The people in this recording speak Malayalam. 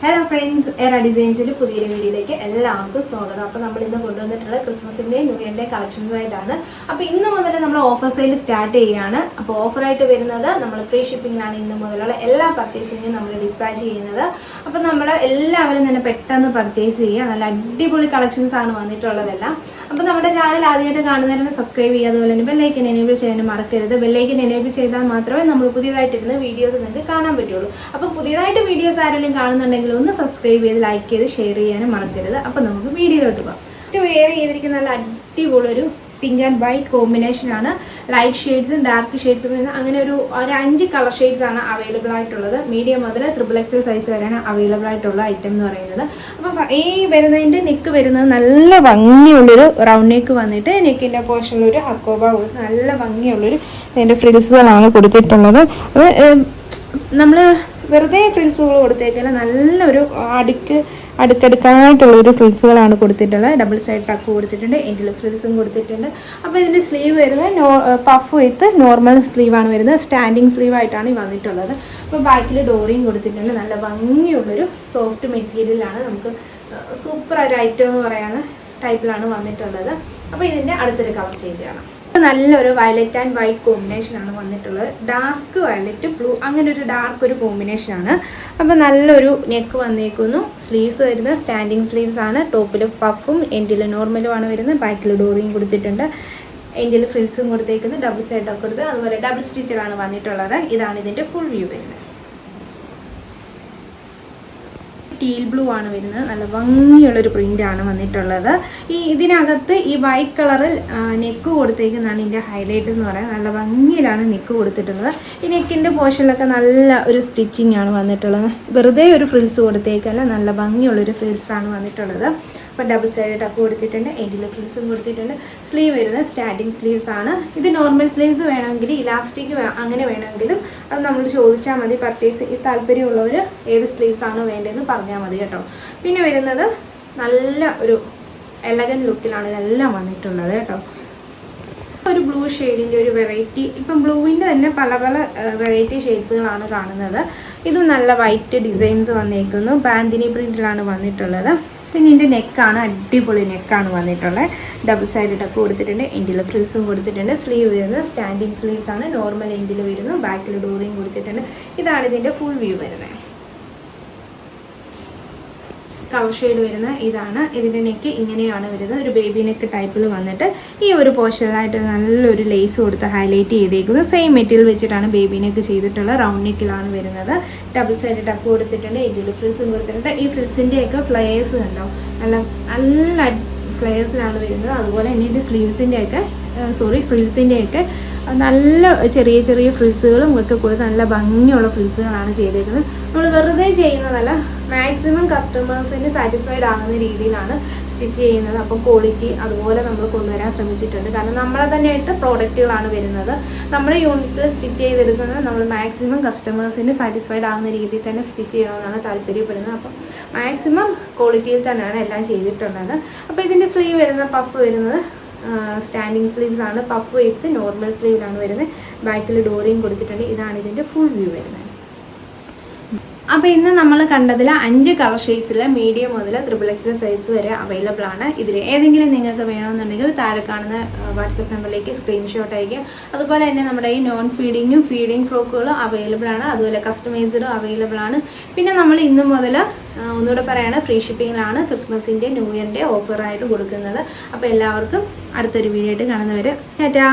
ഹലോ ഫ്രണ്ട്സ്, എറാ ഡിസൈൻസിൻ്റെ പുതിയൊരു വീഡിയോയിലേക്ക് എല്ലാവർക്കും സ്വാഗതം. അപ്പോൾ നമ്മൾ ഇന്ന് കൊണ്ടുവന്നിട്ടുള്ള ക്രിസ്മസിൻ്റെയും ന്യൂ ഇയറിൻ്റെ കളക്ഷൻസ് ആയിട്ടാണ്. അപ്പോൾ ഇന്ന് മുതൽ നമ്മൾ ഓഫർ സെയിൽ സ്റ്റാർട്ട് ചെയ്യുകയാണ്. അപ്പോൾ ഓഫറായിട്ട് വരുന്നത് നമ്മൾ ഫ്രീ ഷിപ്പിങ്ങിലാണ് ഇന്ന് മുതലുള്ള എല്ലാ പർച്ചേസിങ്ങും നമ്മൾ ഡിസ്പാച്ച് ചെയ്യുന്നത്. അപ്പോൾ നമ്മൾ എല്ലാവരും തന്നെ പെട്ടെന്ന് പർച്ചേസ് ചെയ്യുക. നല്ല അടിപൊളി കളക്ഷൻസ് ആണ് വന്നിട്ടുള്ളതെല്ലാം. അപ്പോൾ നമ്മുടെ ചാനൽ ആദ്യമായിട്ട് കാണുന്നവരെ സബ്സ്ക്രൈബ് ചെയ്യുക. അതുപോലെ തന്നെ ബെല്ലൈക്കൻ എനേബിൾ ചെയ്യാൻ മറക്കരുത്. ബെല്ലൈക്കൻ എനേബിൾ ചെയ്താൽ മാത്രമേ നമ്മൾ പുതിയതായിട്ടിരുന്ന വീഡിയോസ് നിങ്ങൾക്ക് കാണാൻ പറ്റുള്ളൂ. അപ്പോൾ പുതിയതായിട്ട് വീഡിയോസ് ആരെങ്കിലും കാണുന്നുണ്ടെങ്കിൽ ഒന്ന് സബ്സ്ക്രൈബ് ചെയ്ത് ലൈക്ക് ചെയ്ത് ഷെയർ ചെയ്യാനും മറക്കരുത്. അപ്പോൾ നമുക്ക് വീഡിയോയിലോട്ട് പോകാം. വെയർ ചെയ്തിരിക്കുന്ന നല്ല അടിപൊളി ഒരു പിങ്ക് ആൻഡ് വൈറ്റ് കോമ്പിനേഷനാണ്. ലൈറ്റ് ഷെയ്ഡ്സും ഡാർക്ക് ഷെയ്ഡ്സും അങ്ങനെ ഒരു 5 കളർ ഷെയ്ഡ്സ് ആണ് അവൈലബിൾ ആയിട്ടുള്ളത്. മീഡിയം മുതൽ XXL സൈസ് വരെയാണ് അവൈലബിൾ ആയിട്ടുള്ള ഐറ്റം എന്ന് പറയുന്നത്. അപ്പം ഈ വരുന്നതിൻ്റെ നെക്ക് വരുന്നത് നല്ല ഭംഗിയുള്ളൊരു റൗണ്ട് നെക്ക് വന്നിട്ട് നെക്കിൻ്റെ പോർഷനിലൊരു ഹക്കോബ കൊടുത്ത് നല്ല ഭംഗിയുള്ളൊരു അതിൻ്റെ ഫ്രിൽസുകളാണ് കൊടുത്തിട്ടുള്ളത്. അത് നമ്മൾ വെറുതെ ഫ്രിൽസുകൾ കൊടുത്തേക്കല്ല, നല്ലൊരു അടുക്കടുക്കായിട്ടുള്ളൊരു ഫ്രിൽസുകളാണ് കൊടുത്തിട്ടുള്ളത്. ഡബിൾ സൈഡ് ടക്ക് കൊടുത്തിട്ടുണ്ട്, എൻഡിൽ ഫ്രിൽസും കൊടുത്തിട്ടുണ്ട്. അപ്പോൾ ഇതിൻ്റെ സ്ലീവ് വരുന്നത് പഫ് വിത്ത് നോർമൽ സ്ലീവാണ് വരുന്നത്. സ്റ്റാൻഡിങ് സ്ലീവായിട്ടാണ് ഈ വന്നിട്ടുള്ളത്. അപ്പോൾ ബാക്കിൽ ഡോറിയും കൊടുത്തിട്ടുണ്ട്. നല്ല ഭംഗിയുള്ളൊരു സോഫ്റ്റ് മെറ്റീരിയലാണ്. നമുക്ക് സൂപ്പർ ഒരു ഐറ്റം എന്ന് പറയുന്ന ടൈപ്പിലാണ് വന്നിട്ടുള്ളത്. അപ്പോൾ ഇതിൻ്റെ അടുത്തൊരു കളർ ചേഞ്ച് ആണ്. നല്ലൊരു വയലറ്റ് ആൻഡ് വൈറ്റ് കോമ്പിനേഷനാണ് വന്നിട്ടുള്ളത്. ഡാർക്ക് വയലറ്റ് ബ്ലൂ അങ്ങനെ ഒരു ഡാർക്ക് ഒരു കോമ്പിനേഷനാണ്. അപ്പോൾ നല്ലൊരു നെക്ക് വന്നേക്കുന്നു. സ്ലീവ്സ് വരുന്നത് സ്റ്റാൻഡിങ് സ്ലീവ്സ് ആണ്. ടോപ്പിൽ പഫും എൻഡിൽ നോർമലുമാണ് വരുന്നത്. ബാക്കിൽ ഡോറിയും കൊടുത്തിട്ടുണ്ട്. എൻഡിൽ ഫ്രിൽസും കൊടുത്തേക്കുന്നത്. ഡബിൾ സൈഡൊക്കെ കൊടുത്ത് അതുപോലെ ഡബിൾ സ്റ്റിച്ചിലാണ് വന്നിട്ടുള്ളത്. ഇതാണ് ഇതിൻ്റെ ഫുൾ വ്യൂ വരുന്നത്. ടീൽ ബ്ലൂ ആണ് വരുന്നത്. നല്ല ഭംഗിയുള്ളൊരു പ്രിൻ്റാണ് വന്നിട്ടുള്ളത്. ഇതിനകത്ത് ഈ വൈറ്റ് കളറിൽ നെക്ക് കൊടുത്തേക്കുന്നതാണ് ഇതിൻ്റെ ഹൈലൈറ്റ് എന്ന് പറയുന്നത്. നല്ല ഭംഗിയിലാണ് നെക്ക് കൊടുത്തിട്ടുള്ളത്. ഈ നെക്കിൻ്റെ പോർഷനിലൊക്കെ നല്ല ഒരു സ്റ്റിച്ചിങ് ആണ് വന്നിട്ടുള്ളത്. വെറുതെ ഒരു ഫ്രിൽസ് കൊടുത്തേക്കല്ല, നല്ല ഭംഗിയുള്ളൊരു ഫ്രിൽസാണ് വന്നിട്ടുള്ളത്. അപ്പോൾ ഡബിൾ സൈഡ് ടക്ക് കൊടുത്തിട്ടുണ്ട്, എൻഡിൽ ഫ്രിൽസും കൊടുത്തിട്ടുണ്ട്. സ്ലീവ് വരുന്നത് സ്റ്റാൻഡിങ് സ്ലീവ്സ് ആണ്. ഇത് നോർമൽ സ്ലീവ്സ് വേണമെങ്കിൽ ഇലാസ്റ്റിക് അങ്ങനെ വേണമെങ്കിലും അത് നമ്മൾ ചോദിച്ചാൽ മതി. പർച്ചേസ് താല്പര്യമുള്ളവർ ഏത് സ്ലീവ്സ് ആണോ വേണ്ടതെന്ന് പറഞ്ഞാൽ മതി കേട്ടോ. പിന്നെ വരുന്നത് നല്ല ഒരു എലഗൻ ലുക്കിലാണ് ഇതെല്ലാം വന്നിട്ടുള്ളത് കേട്ടോ. ഒരു ബ്ലൂ ഷെയ്ഡിൻ്റെ ഒരു വെറൈറ്റി, ഇപ്പം ബ്ലൂവിൻ്റെ തന്നെ പല പല വെറൈറ്റി ഷെയ്ഡ്സുകളാണ് കാണുന്നത്. ഇതും നല്ല വൈറ്റ് ഡിസൈൻസ് വന്നേക്കുന്നു. ബാന്തിനി പ്രിൻറ്റിലാണ് വന്നിട്ടുള്ളത്. പിന്നെ ഇതിൻ്റെ നെക്കാണ് അടിപൊളി നെക്കാണ് വന്നിട്ടുള്ളത്. ഡബിൾ സൈഡ് ടക്ക് കൊടുത്തിട്ടുണ്ട്, എൻഡിൽ ഫ്രിൽസും കൊടുത്തിട്ടുണ്ട്. സ്ലീവ് വരുന്നത് സ്റ്റാൻഡിങ് സ്ലീവ്സ് ആണ്. നോർമൽ എൻഡിൽ വരുന്നു. ബാക്കിൽ ഡോറിയും കൊടുത്തിട്ടുണ്ട്. ഇതാണ് ഇതിൻ്റെ ഫുൾ വ്യൂ വരുന്നത്. കളർ ഷെയ്ഡ് വരുന്ന ഇതാണ്. ഇതിൻ്റെ നെക്ക് ഇങ്ങനെയാണ് വരുന്നത്. ഒരു ബേബി നെക്ക് ടൈപ്പിൽ വന്നിട്ട് ഈ ഒരു പോർഷനായിട്ട് നല്ലൊരു ലേസ് കൊടുത്ത് ഹൈലൈറ്റ് ചെയ്തേക്കുന്നത്. സെയിം മെറ്റീരിയൽ വെച്ചിട്ടാണ് ബേബി നെക്ക് ചെയ്തിട്ടുള്ളത്. റൗണ്ട് നെക്കിലാണ് വരുന്നത്. ഡബിൾ സൈഡ് ടക്ക് കൊടുത്തിട്ടുണ്ട്, എൻഡിൽ ഫ്രിൽസും കൊടുത്തിട്ടുണ്ട്. ഈ ഫ്രിൽസിൻ്റെയൊക്കെ ഫ്ലെയേഴ്സ് കണ്ടോ, നല്ല ഫ്ലെയേഴ്സിലാണ് വരുന്നത്. അതുപോലെ തന്നെ ഇതിൻ്റെ സ്ലീവ്സിൻ്റെയൊക്കെ ഫ്രിൽസിൻ്റെയൊക്കെ നല്ല ചെറിയ ചെറിയ ഫ്രിൽസുകളും ഒക്കെ കൊടുത്ത് നല്ല ഭംഗിയുള്ള ഫ്രിൽസുകളാണ് ചെയ്തേക്കുന്നത്. നമ്മൾ വെറുതെ ചെയ്യുന്നതല്ല, മാക്സിമം കസ്റ്റമേഴ്സിന് സാറ്റിസ്ഫൈഡ് ആകുന്ന രീതിയിലാണ് സ്റ്റിച്ച് ചെയ്യുന്നത്. അപ്പോൾ ക്വാളിറ്റി അതുപോലെ നമ്മൾ കൊണ്ടുവരാൻ ശ്രമിച്ചിട്ടുണ്ട്. കാരണം നമ്മളെ തന്നെയായിട്ട് പ്രോഡക്റ്റുകളാണ് വരുന്നത്. നമ്മുടെ യൂണിറ്റിൽ സ്റ്റിച്ച് ചെയ്തെടുക്കുന്നത് നമ്മൾ മാക്സിമം കസ്റ്റമേഴ്സിന് സാറ്റിസ്ഫൈഡ് ആകുന്ന രീതിയിൽ തന്നെ സ്റ്റിച്ച് ചെയ്യണമെന്നാണ് താല്പര്യപ്പെടുന്നത്. അപ്പം മാക്സിമം ക്വാളിറ്റിയിൽ തന്നെയാണ് എല്ലാം ചെയ്തിട്ടുള്ളത്. അപ്പോൾ ഇതിൻ്റെ സ്ലീവ് വരുന്ന പഫ് വരുന്നത് സ്റ്റാൻഡിങ് സ്ലീവ്സ് ആണ്. പഫ് വിത്ത് നോർമൽ സ്ലീവിലാണ് വരുന്നത്. ബാക്കിൽ ഡോറിയും കൊടുത്തിട്ടുണ്ട്. ഇതാണ് ഇതിൻ്റെ ഫുൾ വ്യൂ വരുന്നത്. അപ്പോൾ ഇന്ന് നമ്മൾ കണ്ടതിൽ 5 കളർ ഷെയ്ഡ്സിൽ മീഡിയം മുതൽ XXL സൈസ് വരെ അവൈലബിൾ ആണ്. ഇതിൽ ഏതെങ്കിലും നിങ്ങൾക്ക് വേണമെന്നുണ്ടെങ്കിൽ താഴെ കാണുന്ന വാട്സപ്പ് നമ്പറിലേക്ക് സ്ക്രീൻഷോട്ട് അയക്കുക. അതുപോലെ തന്നെ നമ്മുടെ ഈ നോൺ ഫീഡിങ്ങും ഫീഡിങ് ഫ്രോക്കുകളും അവൈലബിൾ ആണ്. അതുപോലെ കസ്റ്റമൈസ്ഡും അവൈലബിൾ ആണ്. പിന്നെ നമ്മൾ ഇന്ന് മുതൽ ഒന്നുകൂടെ പറയുകയാണ്, ഫ്രീ ഷിപ്പിങ്ങിലാണ് ക്രിസ്മസിൻ്റെ ന്യൂ ഇയറിൻ്റെ ഓഫറായിട്ട് കൊടുക്കുന്നത്. അപ്പോൾ എല്ലാവർക്കും അടുത്തൊരു വീഡിയോ ആയിട്ട് കാണുന്നവരെ ടാറ്റാ.